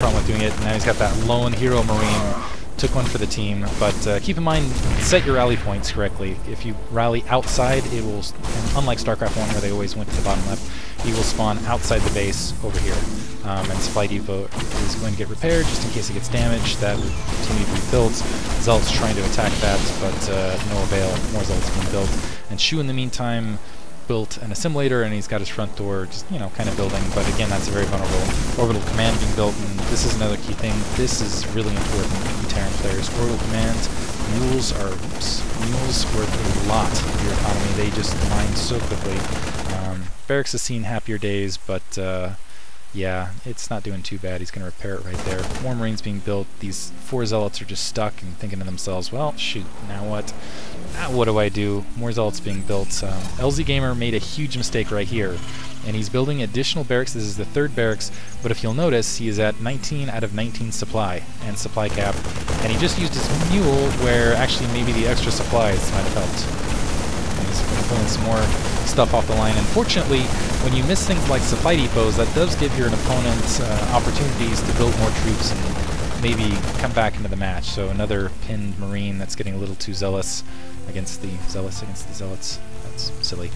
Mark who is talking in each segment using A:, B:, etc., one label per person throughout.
A: problem with doing it. Now he's got that lone hero Marine. Took one for the team, but keep in mind, set your rally points correctly. If you rally outside, it will, unlike Starcraft 1 where they always went to the bottom left, he will spawn outside the base over here. And Supply Depot is going to get repaired just in case it gets damaged. That would continue to be built. Zealot's trying to attack that, but no avail. More Zealots being built. And Shew in the meantime built an assimilator, and he's got his front door just, you know, kind of building, but again, that's a very vulnerable. Orbital command being built, and this is another key thing. This is really important for Terran players. Orbital command, mules worth a lot of your economy. They just mine so quickly. Barracks has seen happier days, but yeah, it's not doing too bad. He's going to repair it right there. More Marines being built. These 4 Zealots are just stuck and thinking to themselves, well, shoot, now what? What do I do? More Zealots being built. LZ Gamer made a huge mistake right here, and he's building additional barracks. This is the 3rd barracks, but if you'll notice, he is at 19 out of 19 supply and supply cap, and he just used his mule where actually maybe the extra supplies might have helped. And he's pulling some more stuff off the line. Unfortunately, when you miss things like supply depots, that does give your opponent opportunities to build more troops and maybe come back into the match. So another pinned Marine that's getting a little too zealous against the Zealots. That's silly.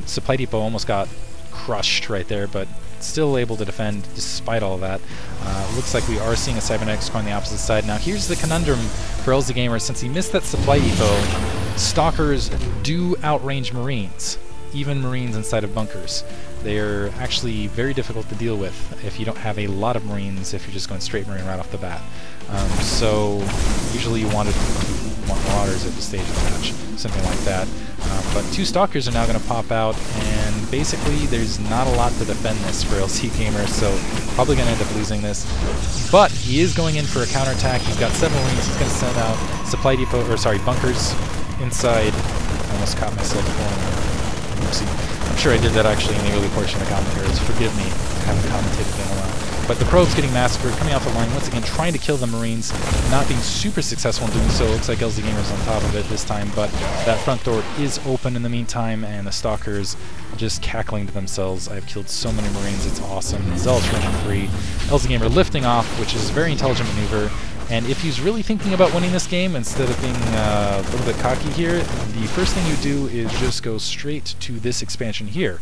A: Supply depot almost got crushed right there, but still able to defend despite all of that. Looks like we are seeing a cybernetics on the opposite side. Now here's the conundrum for LZ Gamer. Since he missed that supply depot, Stalkers do outrange Marines, even Marines inside of bunkers. They're actually very difficult to deal with if you don't have a lot of Marines, if you're just going straight Marine right off the bat. So usually you want marauders at the stage of the match, something like that. But 2 Stalkers are now going to pop out, and basically there's not a lot to defend this for LC Gamer, so probably going to end up losing this. But he is going in for a counterattack. He's got 7 Marines. He's going to send out supply depot, or sorry, bunkers inside. I almost caught myself going. Oopsie. I'm sure I did that actually in the early portion of the commentaries. Forgive me, I haven't commentated in a while. But the probes getting massacred, coming off the line, once again trying to kill the Marines, not being super successful in doing so. Looks like LZ Gamer's on top of it this time, but that front door is open in the meantime, and the Stalkers just cackling to themselves. I've killed so many Marines, it's awesome. Zealots running free. LZ Gamer lifting off, which is a very intelligent maneuver. And if he's really thinking about winning this game, instead of being a little bit cocky here, the first thing you do is just go straight to this expansion here,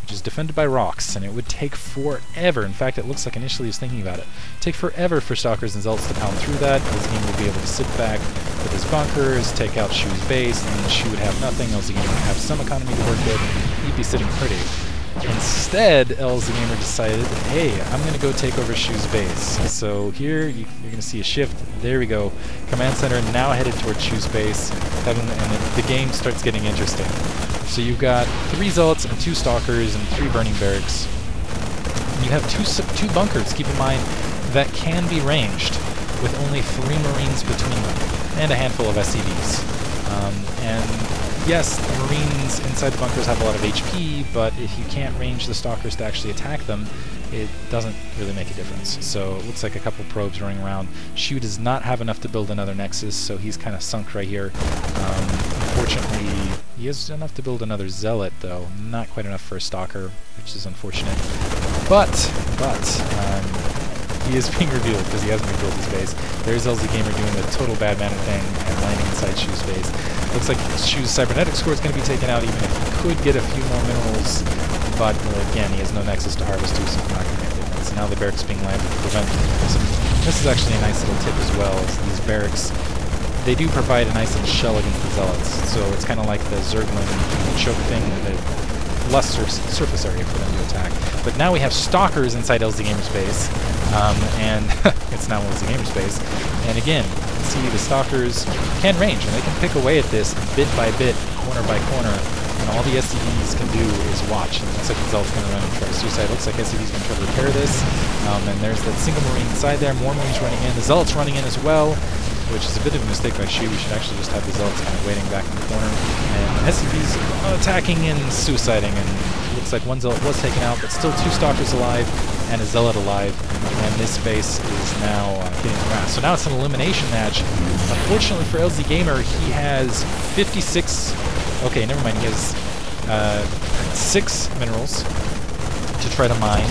A: which is defended by rocks, and it would take forever. In fact, it looks like initially he was thinking about it. Take forever for Stalkers and Zealots to pound through that. LZ Gamer would be able to sit back with his bunkers, take out Shew's base, and Shew would have nothing. LZ Gamer would have some economy to work with. He'd be sitting pretty. Instead, LZ Gamer decided, hey, I'm going to go take over Shew's base. So here, you're going to see a shift. There we go. Command center now headed towards Shew's base, and the game starts getting interesting. So you've got 3 Zealots and 2 Stalkers and 3 burning barracks. And you have two bunkers, keep in mind, that can be ranged with only 3 Marines between them, and a handful of SCVs. And yes, the Marines inside the bunkers have a lot of HP, but if you can't range the Stalkers to actually attack them, it doesn't really make a difference. So it looks like a couple probes running around. Shew does not have enough to build another Nexus, so he's kind of sunk right here. Unfortunately, he has enough to build another Zealot, though. Not quite enough for a Stalker, which is unfortunate. But he is being revealed because he hasn't rebuilt his base. There's LZ Gamer doing the total bad man thing and landing inside Shew's base. Looks like Shew's cybernetic score is going to be taken out, even if he could get a few more minerals. But again, he has no Nexus to harvest to, so it's not going to make a difference. Now the barracks being landed to prevent some. This is actually a nice little tip as well, is these barracks, they do provide a nice little shell against the Zealots. So it's kind of like the Zerglin choke thing, the less surface area for them to attack. But now we have Stalkers inside LZ Gamer's base, and it's now LZ Gamer's base. And again, you can see the Stalkers can range, and they can pick away at this bit by bit, corner by corner. And all the SCVs can do is watch. And it looks like the Zealot's going to run and try to suicide. Looks like SCV's going to try to repair this. And there's that single Marine inside there. More Marines running in. The Zealot's running in as well, which is a bit of a mistake by Shew. We should actually just have the Zealots kind of waiting back in the corner. And SCV's attacking and suiciding. And it looks like one Zealot was taken out, but still 2 Stalkers alive and a Zealot alive. And this base is now getting harassed. So now it's an elimination match. Unfortunately for LZ Gamer, he has 56... Okay, never mind. He has 6 minerals to try to mine.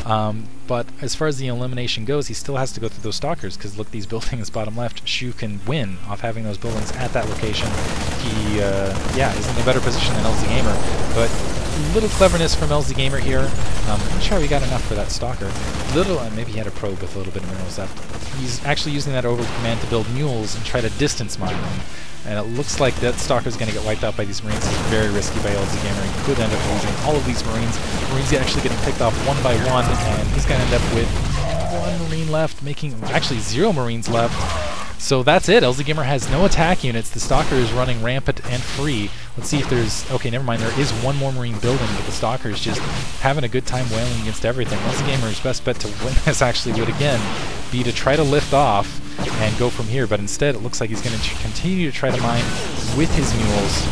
A: But as far as the elimination goes, he still has to go through those stalkers, because look, these buildings bottom left, Shew can win off having those buildings at that location. He, yeah, is in a better position than LZ Gamer, but little cleverness from LZ Gamer here. I'm not sure we got enough for that stalker. Maybe he had a probe with a little bit of minerals left. He's actually using that overload command to build mules and try to distance mine them. And it looks like that stalker's going to get wiped out by these marines. It's very risky by LZ Gamer. He could end up losing all of these marines. Marines actually getting picked off one by one, and he's going to end up with 1 marine left, making actually 0 marines left. So that's it. LZ Gamer has no attack units. The stalker is running rampant and free. Let's see if there's... Okay, never mind. There is 1 more marine building, but the stalker is just having a good time wailing against everything. LZ Gamer's best bet to win this actually would, again, be to try to lift off and go from here, but instead it looks like he's going to continue to try to mine with his mules.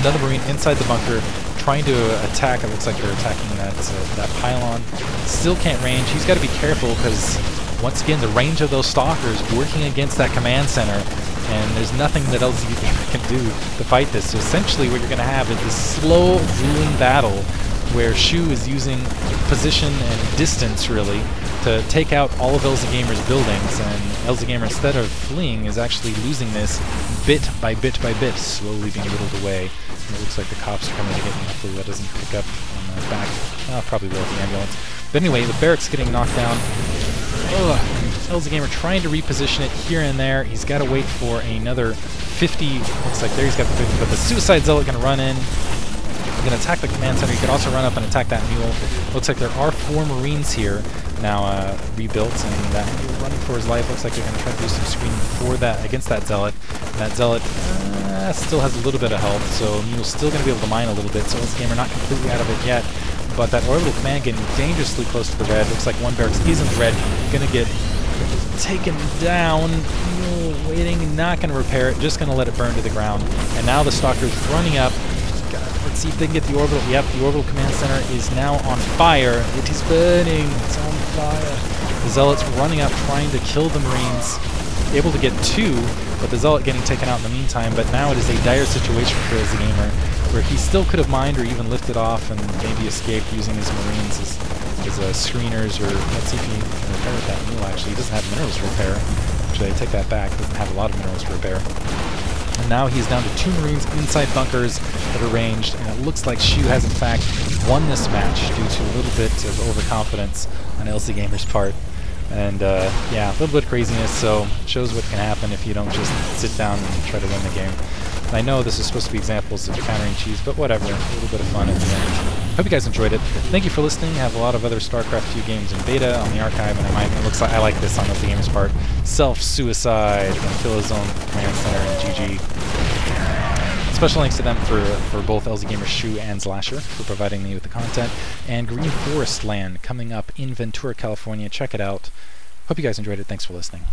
A: Another marine inside the bunker trying to attack. It looks like they're attacking that pylon. Still can't range. He's got to be careful because, once again, the range of those stalkers working against that command center, and there's nothing that LZ can do to fight this. So essentially what you're going to have is this slow, grueling battle where Shew is using position and distance, really, to take out all of LZ Gamer's buildings, and LZ Gamer, instead of fleeing, is actually losing this bit by bit by bit, slowly being whittled away. And it looks like the cops are coming to get him. Hopefully that doesn't pick up on the back. Probably will with the ambulance. But anyway, the barracks getting knocked down. LZ Gamer trying to reposition it here and there. He's got to wait for another 50. Looks like there he's got the 50, but the Suicide Zealot going to run in. Going to attack the command center. He could also run up and attack that mule. Looks like there are 4 marines here now rebuilt, and that running for his life. Looks like they're going to try to do some screening for that against that zealot. And that zealot still has a little bit of health, so mule's still going to be able to mine a little bit. So LZ Gamer not completely out of it yet, but that orbital command getting dangerously close to the red. Looks like one barracks is in the red. Going to get taken down. Mule waiting, not going to repair it, just going to let it burn to the ground. And now the stalker's running up. Let's see if they can get the orbital. Yep, the orbital command center is now on fire. It is burning. It's on fire. The zealot's running up, trying to kill the marines. Able to get 2, but the zealot getting taken out in the meantime. But now it is a dire situation for LZ Gamer, where he still could have mined or even lifted off and maybe escaped using his marines as screeners. Or let's see if he can repair with that mule. Actually, he doesn't have minerals to repair. Actually, I take that back. He doesn't have a lot of minerals to repair. And now he's down to 2 marines inside bunkers that are ranged, and it looks like Shew has in fact won this match due to a little bit of overconfidence on LZ Gamer's part. And yeah, a little bit of craziness, so shows what can happen if you don't just sit down and try to win the game. And I know this is supposed to be examples of countering cheese, but whatever, a little bit of fun at the end. Hope you guys enjoyed it. Thank you for listening. I have a lot of other StarCraft 2 games in beta on the archive, and it looks like I like this on LZ Gamer's part. Self-suicide, and kill his own command center, and GG. Special thanks to them for both LZ Gamer Shew and Slasher for providing me with the content. And Green Forest Land coming up in Ventura, California. Check it out. Hope you guys enjoyed it. Thanks for listening.